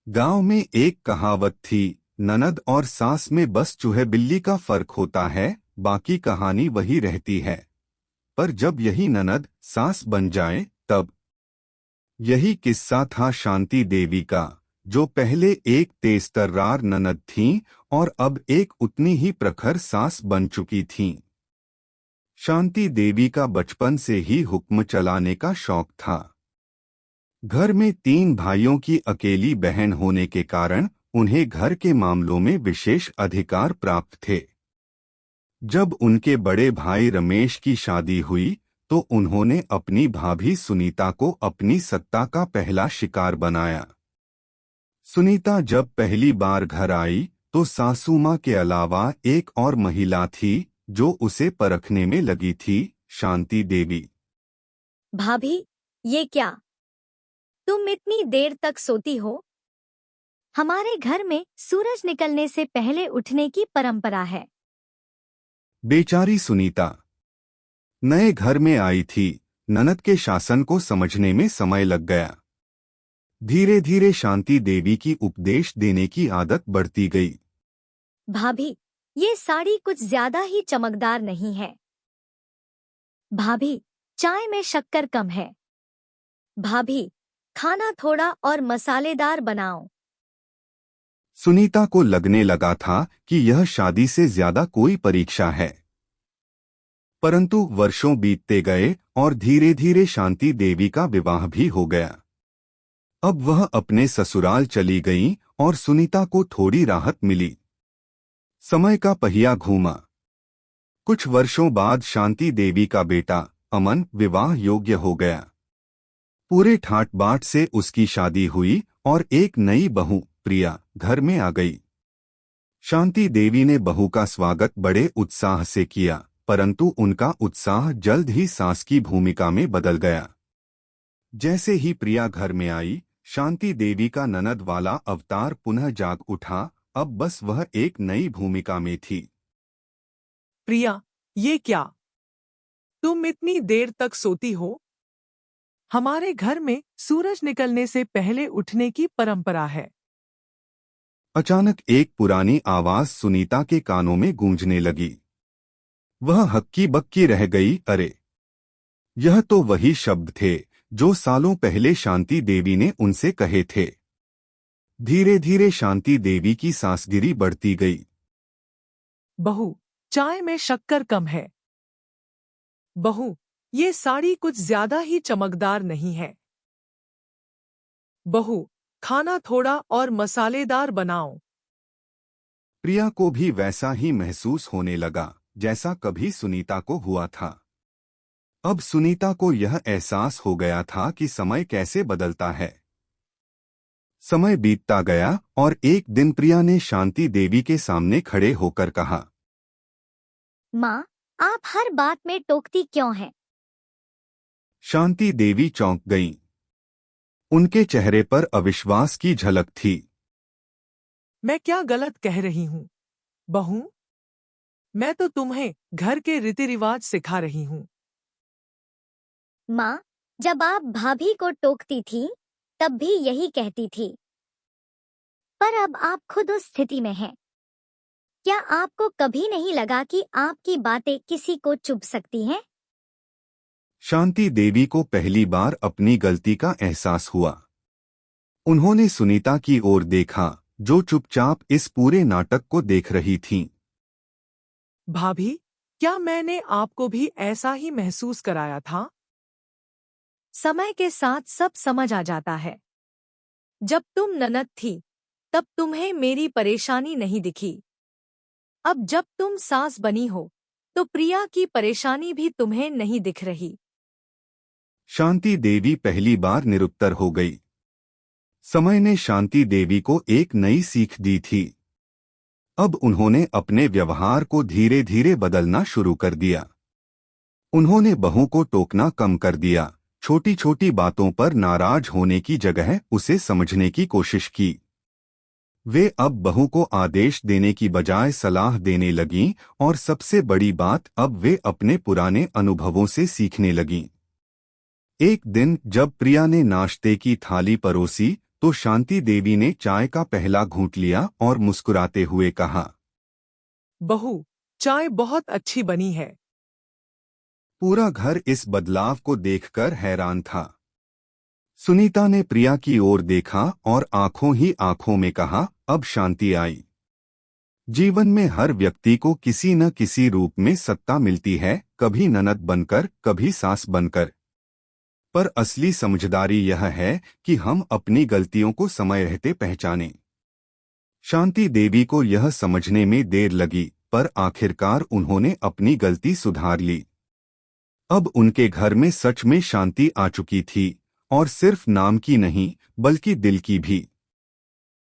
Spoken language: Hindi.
गांव में एक कहावत थी, ननद और सास में बस चूहे बिल्ली का फर्क होता है, बाकी कहानी वही रहती है। पर जब यही ननद सास बन जाए तब। यही किस्सा था शांति देवी का, जो पहले एक तेजतर्रार ननद थीं और अब एक उतनी ही प्रखर सास बन चुकी थीं। शांति देवी का बचपन से ही हुक्म चलाने का शौक था। घर में 3 भाइयों की अकेली बहन होने के कारण उन्हें घर के मामलों में विशेष अधिकार प्राप्त थे। जब उनके बड़े भाई रमेश की शादी हुई तो उन्होंने अपनी भाभी सुनीता को अपनी सत्ता का पहला शिकार बनाया। सुनीता जब पहली बार घर आई तो सासू माँ के अलावा एक और महिला थी जो उसे परखने में लगी थी, शांति देवी। भाभी, ये क्या? तुम इतनी देर तक सोती हो? हमारे घर में सूरज निकलने से पहले उठने की परंपरा है। बेचारी सुनीता नए घर में आई थी, ननद के शासन को समझने में समय लग गया। धीरे धीरे शांति देवी की उपदेश देने की आदत बढ़ती गई। भाभी, ये साड़ी कुछ ज्यादा ही चमकदार नहीं है। भाभी, चाय में शक्कर कम है। भाभी, खाना थोड़ा और मसालेदार बनाओ। सुनीता को लगने लगा था कि यह शादी से ज्यादा कोई परीक्षा है। परंतु वर्षों बीतते गए और धीरे धीरे शांति देवी का विवाह भी हो गया। अब वह अपने ससुराल चली गईं और सुनीता को थोड़ी राहत मिली। समय का पहिया घूमा। कुछ वर्षों बाद शांति देवी का बेटा अमन विवाह योग्य हो गया। पूरे ठाट बाट से उसकी शादी हुई और एक नई बहू प्रिया घर में आ गई। शांति देवी ने बहू का स्वागत बड़े उत्साह से किया, परंतु उनका उत्साह जल्द ही सास की भूमिका में बदल गया। जैसे ही प्रिया घर में आई, शांति देवी का ननद वाला अवतार पुनः जाग उठा। अब बस वह एक नई भूमिका में थी। प्रिया, ये क्या? तुम इतनी देर तक सोती हो? हमारे घर में सूरज निकलने से पहले उठने की परंपरा है। अचानक एक पुरानी आवाज सुनीता के कानों में गूंजने लगी। वह हक्की बक्की रह गई। अरे, यह तो वही शब्द थे जो सालों पहले शांति देवी ने उनसे कहे थे। धीरे धीरे शांति देवी की सांसगिरी बढ़ती गई। बहू, चाय में शक्कर कम है। बहू, ये साड़ी कुछ ज्यादा ही चमकदार नहीं है। बहू, खाना थोड़ा और मसालेदार बनाओ। प्रिया को भी वैसा ही महसूस होने लगा जैसा कभी सुनीता को हुआ था। अब सुनीता को यह एहसास हो गया था कि समय कैसे बदलता है। समय बीतता गया और एक दिन प्रिया ने शांति देवी के सामने खड़े होकर कहा, माँ, आप हर बात में टोकती क्यों हैं? शांति देवी चौंक गईं। उनके चेहरे पर अविश्वास की झलक थी। मैं क्या गलत कह रही हूँ? बहू, मैं तो तुम्हें घर के रीति रिवाज सिखा रही हूँ। माँ, जब आप भाभी को टोकती थी तब भी यही कहती थी, पर अब आप खुद उस स्थिति में हैं। क्या आपको कभी नहीं लगा कि आपकी बातें किसी को चुभ सकती हैं? शांति देवी को पहली बार अपनी गलती का एहसास हुआ। उन्होंने सुनीता की ओर देखा, जो चुपचाप इस पूरे नाटक को देख रही थीं। भाभी, क्या मैंने आपको भी ऐसा ही महसूस कराया था? समय के साथ सब समझ आ जाता है। जब तुम ननद थी तब तुम्हें मेरी परेशानी नहीं दिखी। अब जब तुम सास बनी हो तो प्रिया की परेशानी भी तुम्हें नहीं दिख रही। शांति देवी पहली बार निरुत्तर हो गई। समय ने शांति देवी को एक नई सीख दी थी। अब उन्होंने अपने व्यवहार को धीरे धीरे बदलना शुरू कर दिया। उन्होंने बहू को टोकना कम कर दिया। छोटी छोटी बातों पर नाराज होने की जगह उसे समझने की कोशिश की। वे अब बहू को आदेश देने की बजाय सलाह देने लगीं और सबसे बड़ी बात, अब वे अपने पुराने अनुभवों से सीखने लगीं। एक दिन जब प्रिया ने नाश्ते की थाली परोसी तो शांति देवी ने चाय का पहला घूंट लिया और मुस्कुराते हुए कहा, बहू, चाय बहुत अच्छी बनी है। पूरा घर इस बदलाव को देखकर हैरान था। सुनीता ने प्रिया की ओर देखा और आंखों ही आंखों में कहा, अब शांति आई। जीवन में हर व्यक्ति को किसी न किसी रूप में सत्ता मिलती है, कभी ननद बनकर, कभी सास बनकर। पर असली समझदारी यह है कि हम अपनी गलतियों को समय रहते पहचानें। शांति देवी को यह समझने में देर लगी, पर आखिरकार उन्होंने अपनी गलती सुधार ली। अब उनके घर में सच में शांति आ चुकी थी, और सिर्फ नाम की नहीं, बल्कि दिल की भी।